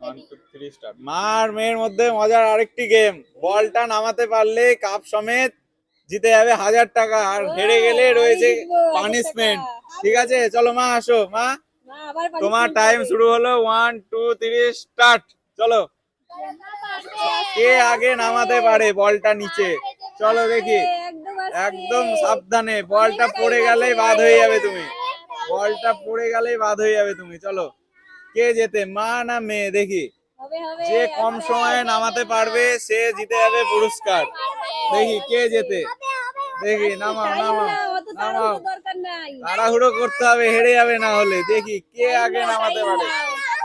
1 2 3 start. মার মেয়ের মধ্যে মজার আরেকটি গেম, বলটা নামাতে পারলে কাপ সমেত জিতে যাবে 1000 টাকা, আর হেরে গেলে রয়েছে পানিশমেন্ট। ঠিক আছে, চলো মা আসো। মা তোমার টাইম শুরু হলো। 1 2 3 স্টার্ট। চলো, কে আগে নামাতে পারে বলটা নিচে? চলো দেখি। একদম সাবধানে, বলটা পড়ে গেলেই বাদ হয়ে যাবে তুমি। বলটা পড়ে গেলেই বাদ হয়ে যাবে তুমি। চলো, কে জেতে, মা না মেয়ে? দেখি, যে কম সময়ে নামাতে পারবে সে জিতে যাবে পুরস্কার। দেখি কে জেতে। দেখি, নামাও নামাও নামাও, তাড়াহুড়ো করতে হবে, হেরে যাবে না হলে। দেখি কে আগে নামাতে পারে।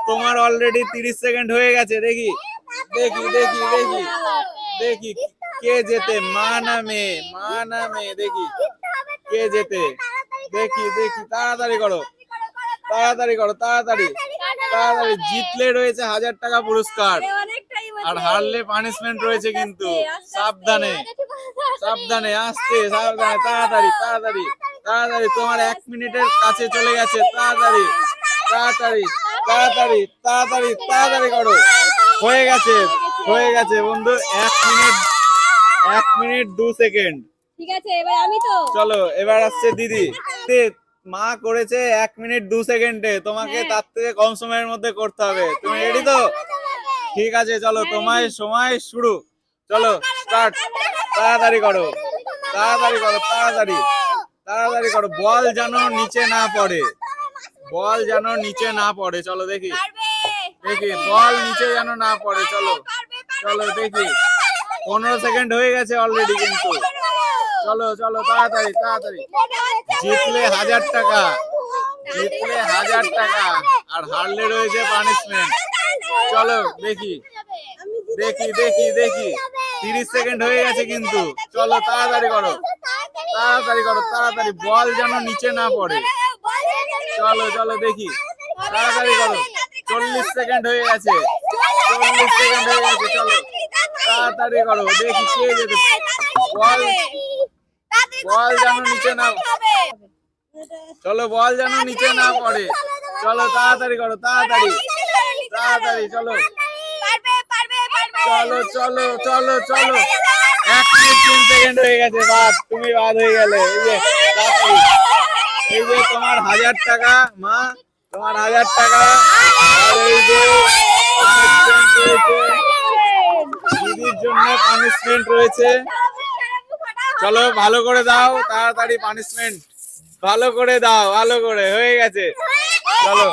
তোমার অলরেডি 30 সেকেন্ড হয়ে গেছে। দেখি দেখি দেখি দেখি দেখি কে জেতে, মা না মেয়ে? মা না মেয়ে? দেখি কে জেতে। দেখি দেখি, তাড়াতাড়ি করো, তাড়াতাড়ি করো, তাড়াতাড়ি তাড়াতাড়ি। জিতলে রয়েছে 1000 টাকা পুরস্কার, আর হারলে পানিশমেন্ট রয়েছে কিন্তু। সাবধানে সাবধানে, আসতে সাবধানে, তাড়াতাড়ি তাড়াতাড়ি তাড়াতাড়ি। তোমার 1 মিনিটের কাছে চলে গেছে। তাড়াতাড়ি তাড়াতাড়ি তাড়াতাড়ি তাড়াতাড়ি তাড়াতাড়ি করো। হয়ে গেছে, হয়ে গেছে বন্ধু। 1 মিনিট 2 সেকেন্ড। ঠিক আছে, এবার আমি তো। চলো, এবার আসছে দিদি। মা করেছে 1 মিনিট 2 সেকেন্ডে, তোমাকে তার থেকে কম সময়ের মধ্যে করতে হবে। তুমি রেডি তো? ঠিক আছে, চলো, তোমার সময় শুরু। চলো স্টার্ট। তাড়াতাড়ি করো, তাড়াতাড়ি করো, তাড়াতাড়ি তাড়াতাড়ি করো। বল যেন নিচে না পড়ে, বল যেন নিচে না পড়ে। চলো দেখি দেখি, বল নিচে যেন না পড়ে। চলো চলো দেখি। 15 সেকেন্ড হয়ে গেছে অলরেডি কিন্তু। চলো চলো, তাড়াতাড়ি তাড়াতাড়ি। জিতলে 1000 টাকা, জিতলে 1000 টাকা, আর হারলে রয়েছে পানিশমেন্ট। চলো দেখি দেখি দেখি দেখি। 30 সেকেন্ড হয়ে গেছে কিন্তু। চলো, তাড়াতাড়ি করো, তাড়াতাড়ি করো, তাড়াতাড়ি। বল যেন নিচে না পড়ে। চলো চলো দেখি, তাড়াতাড়ি করো। 40 সেকেন্ড হয়ে গেছে, 40 সেকেন্ড হয়ে গেছে। চলো, তাড়াতাড়ি করো। দেখি কে যেতে। বল, বল যেন নিচে না, চলো, বল যেন নিচে না পড়ে। চলো, তাড়াতাড়ি করো, তাড়াতাড়ি তাড়াতাড়ি। চলো চলো চলো চলো চলো। 1 মিনিট 3 সেকেন্ড হয়ে গেছে। বাদ, তুমি বাদ হয়ে গেলে। এই যে তাড়াতাড়ি, এই যে তোমার 1000 টাকা মা, তোমার 1000 টাকা। আর এই যে পানিশমেন্ট রয়েছে, দিদির জন্য পানিশমেন্ট রয়েছে। চলো, ভালো করে দাও, তাড়াতাড়ি পানিশমেন্ট ভালো করে দাও, ভালো করে। হয়ে গেছে, চলো।